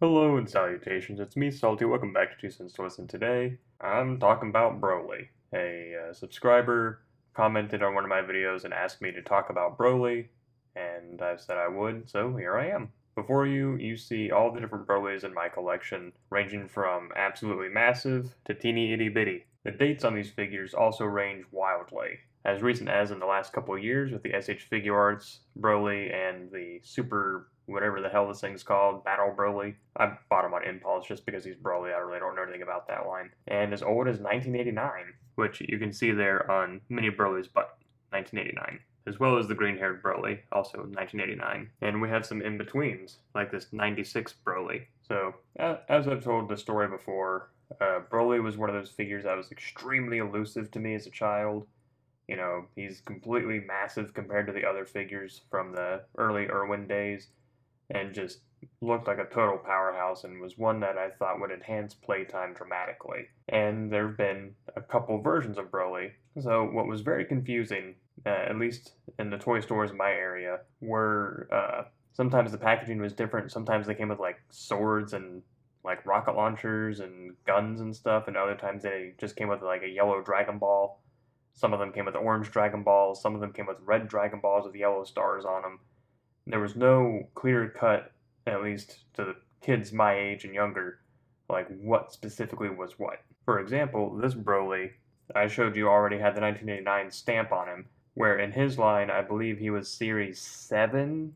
Hello and salutations, it's me, Sal-T. Welcome back to 2 Cents to Listen. Today, I'm talking about Broly. A subscriber commented on one of my videos and asked me to talk about Broly, and I said I would, so here I am. Before you see all the different Brolys in my collection, ranging from absolutely massive to teeny itty bitty. The dates on these figures also range wildly. As recent as in the last couple of years with the SH Figure Arts Broly and the Super whatever the hell this thing's called, Battle Broly. I bought him on impulse just because he's Broly. I really don't know anything about that line. And as old as 1989, which you can see there on Mini Broly's butt, 1989. As well as the green-haired Broly, also 1989. And we have some in-betweens, like this 96 Broly. So, as I've told the story before, Broly was one of those figures that was extremely elusive to me as a child. You know, he's completely massive compared to the other figures from the early Irwin days, and just looked like a total powerhouse and was one that I thought would enhance playtime dramatically. And there have been a couple versions of Broly. So what was very confusing, at least in the toy stores in my area, were sometimes the packaging was different. Sometimes they came with like swords and like rocket launchers and guns and stuff, and other times they just came with like a yellow Dragon Ball. Some of them came with orange Dragon Balls. Some of them came with red Dragon Balls with yellow stars on them. There was no clear cut, at least to the kids my age and younger, like what specifically was what. For example, this Broly I showed you already had the 1989 stamp on him, where in his line I believe he was Series 7,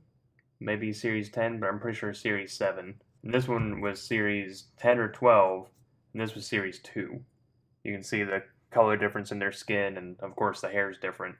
maybe Series 10, but I'm pretty sure Series 7. And this one was Series 10 or 12, and this was Series 2. You can see the color difference in their skin, and of course the hair is different.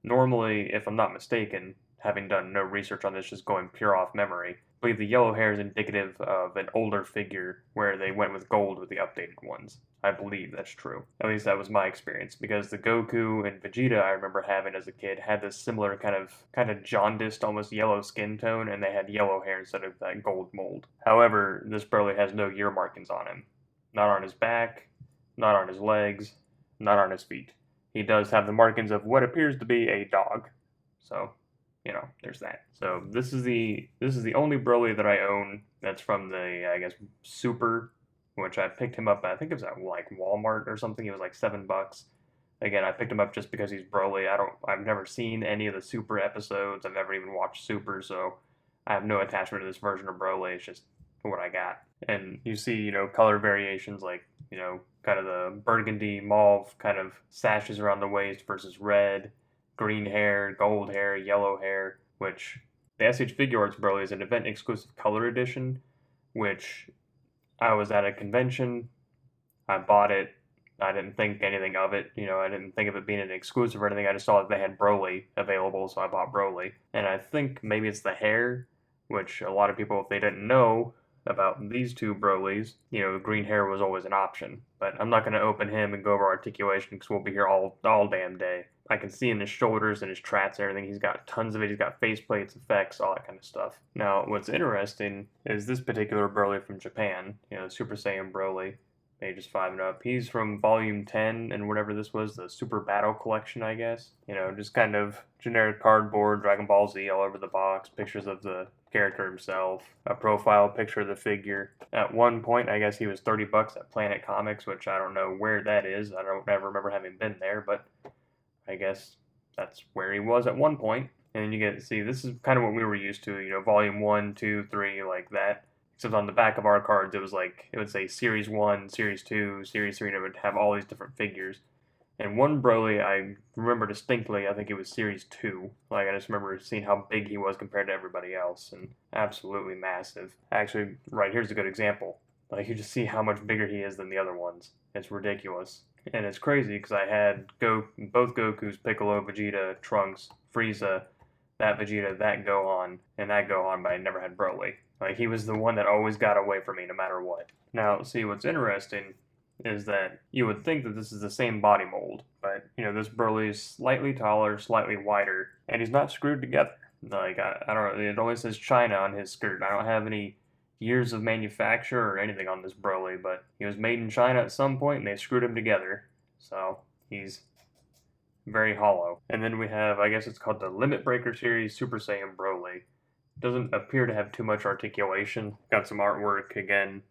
Normally, if I'm not mistaken, having done no research on this, just going pure off memory, I believe the yellow hair is indicative of an older figure where they went with gold with the updated ones. I believe that's true. At least that was my experience, because the Goku and Vegeta I remember having as a kid had this similar kind of jaundiced, almost yellow skin tone, and they had yellow hair instead of that gold mold. However, this Broly has no year markings on him. Not on his back, not on his legs, not on his feet. He does have the markings of what appears to be a dog. So, there's that. So this is the only Broly that I own that's from the I guess Super, which I picked him up. I think it was at like Walmart or something. He was like $7. Again, I picked him up just because he's Broly. I've never seen any of the Super episodes. I've never even watched Super, so I have no attachment to this version of Broly. It's just what I got. And you see, color variations like, kind of the burgundy mauve kind of sashes around the waist versus red, green hair, gold hair, yellow hair, which the SH Figure Arts Broly is an event exclusive color edition, which I was at a convention, I bought it, I didn't think anything of it, I didn't think of it being an exclusive or anything, I just saw that they had Broly available, so I bought Broly. And I think maybe it's the hair, which a lot of people, if they didn't know about these two Brolys, green hair was always an option. But I'm not going to open him and go over articulation because we'll be here all damn day. I can see in his shoulders and his traps and everything, he's got tons of it. He's got faceplates, effects, all that kind of stuff. Now, what's interesting is this particular Broly from Japan, Super Saiyan Broly, ages 5 and up. He's from Volume 10 and whatever this was, the Super Battle Collection, I guess. Just kind of generic cardboard, Dragon Ball Z all over the box, pictures of the character himself, a profile picture of the figure. At one point, I guess he was $30 at Planet Comics, which I don't know where that is. I don't ever remember having been there, but I guess that's where he was at one point. And then you get to see, this is kind of what we were used to, Volume 1, 2, 3, like that. Except on the back of our cards, it would say Series 1, Series 2, Series 3, and it would have all these different figures. And one Broly, I remember distinctly, I think it was Series 2. Like, I just remember seeing how big he was compared to everybody else, and absolutely massive. Actually, right here's a good example. Like, you just see how much bigger he is than the other ones. It's ridiculous. And it's crazy, because I had both Gokus, Piccolo, Vegeta, Trunks, Frieza, that Vegeta, that Gohan, and that Gohan, but I never had Broly. Like, he was the one that always got away from me no matter what. Now, see, what's interesting is that you would think that this is the same body mold, but, this Broly is slightly taller, slightly wider, and he's not screwed together. Like, I don't know, it only says China on his skirt. I don't have any years of manufacture or anything on this Broly, but he was made in China at some point, and they screwed him together. So, he's very hollow. And then we have, I guess it's called the Limit Breaker Series Super Saiyan Broly. Doesn't appear to have too much articulation. Got some artwork again,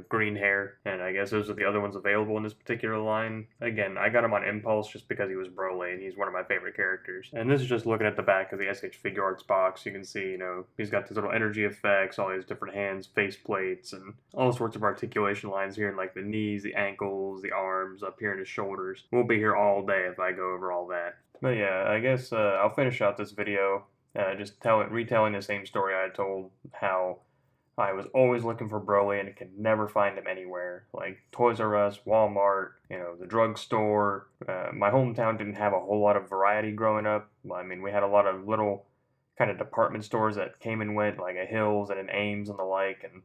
green hair, and I guess those are the other ones available in this particular line. Again, I got him on impulse just because he was Broly and he's one of my favorite characters. And this is just looking at the back of the SH Figure Arts box. You can see, he's got these little energy effects, all these different hands, face plates, and all sorts of articulation lines here in like the knees, the ankles, the arms, up here in his shoulders. We'll be here all day if I go over all that. But yeah, I guess I'll finish out this video just retelling the same story I told, how I was always looking for Broly and could never find him anywhere. Like Toys R Us, Walmart, the drugstore. My hometown didn't have a whole lot of variety growing up. I mean, we had a lot of little kind of department stores that came and went, like a Hills and an Ames and the like, and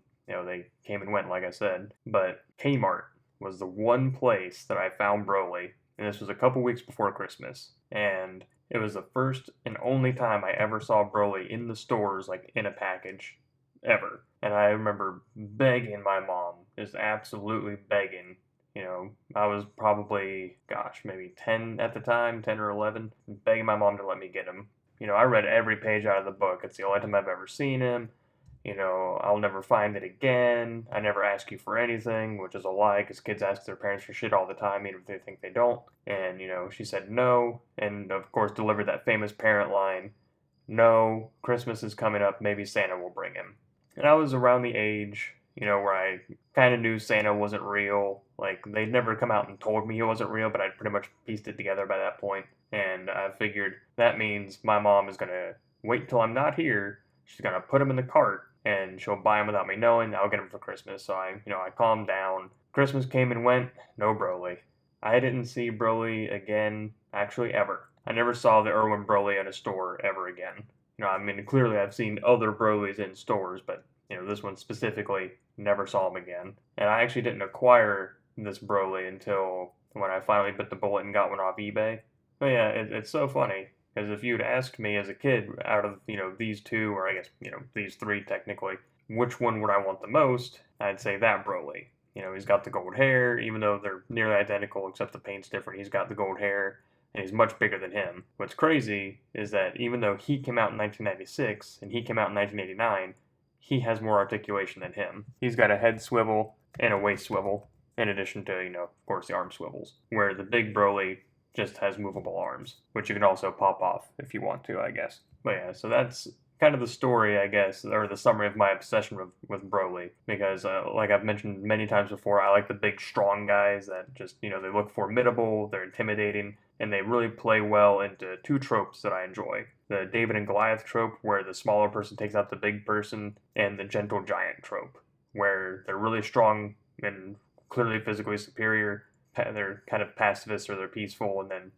they came and went, like I said. But Kmart was the one place that I found Broly, and this was a couple weeks before Christmas. And it was the first and only time I ever saw Broly in the stores, like in a package, ever. And I remember begging my mom, just absolutely begging. I was probably, maybe 10 at the time, 10 or 11, begging my mom to let me get him. I read every page out of the book. It's the only time I've ever seen him. I'll never find it again. I never ask you for anything, which is a lie because kids ask their parents for shit all the time, even if they think they don't. And, she said no, and of course delivered that famous parent line, no, Christmas is coming up, maybe Santa will bring him. And I was around the age, where I kind of knew Santa wasn't real. Like, they'd never come out and told me he wasn't real, but I'd pretty much pieced it together by that point. And I figured that means my mom is going to wait till I'm not here. She's going to put him in the cart, and she'll buy him without me knowing. I'll get him for Christmas. So I calmed down. Christmas came and went. No Broly. I didn't see Broly again, actually, ever. I never saw the Irwin Broly in a store ever again. Clearly I've seen other Brolys in stores, but, this one specifically, never saw him again. And I actually didn't acquire this Broly until when I finally bit the bullet and got one off eBay. But yeah, it's so funny. Because if you'd asked me as a kid, out of, these two, or I guess, these three technically, which one would I want the most, I'd say that Broly. He's got the gold hair, even though they're nearly identical except the paint's different. He's got the gold hair, and he's much bigger than him. What's crazy is that even though he came out in 1996, and he came out in 1989, he has more articulation than him. He's got a head swivel and a waist swivel, in addition to, of course, the arm swivels, where the big Broly just has movable arms, which you can also pop off if you want to, I guess. But yeah, so that's kind of the story, I guess, or the summary of my obsession with Broly, because like I've mentioned many times before, I like the big, strong guys that just, they look formidable, they're intimidating, and they really play well into two tropes that I enjoy. The David and Goliath trope, where the smaller person takes out the big person, and the gentle giant trope, where they're really strong and clearly physically superior, they're kind of pacifists or they're peaceful, and then,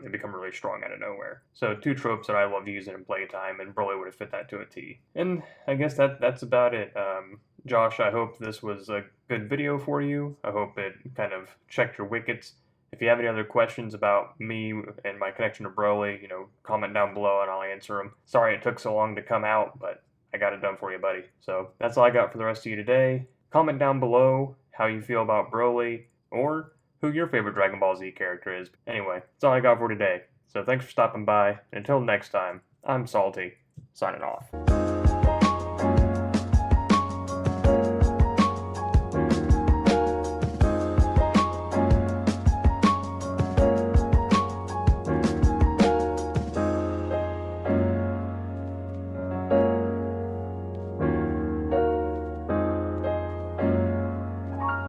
they become really strong out of nowhere. So two tropes that I love using in playtime, and Broly would have fit that to a T. And I guess that's about it. Josh, I hope this was a good video for you. I hope it kind of checked your wickets. If you have any other questions about me and my connection to Broly, comment down below and I'll answer them. Sorry it took so long to come out, but I got it done for you, buddy. So that's all I got for the rest of you today. Comment down below how you feel about Broly, or who your favorite Dragon Ball Z character is. Anyway, that's all I got for today. So thanks for stopping by, and until next time, I'm Sal-T, signing off.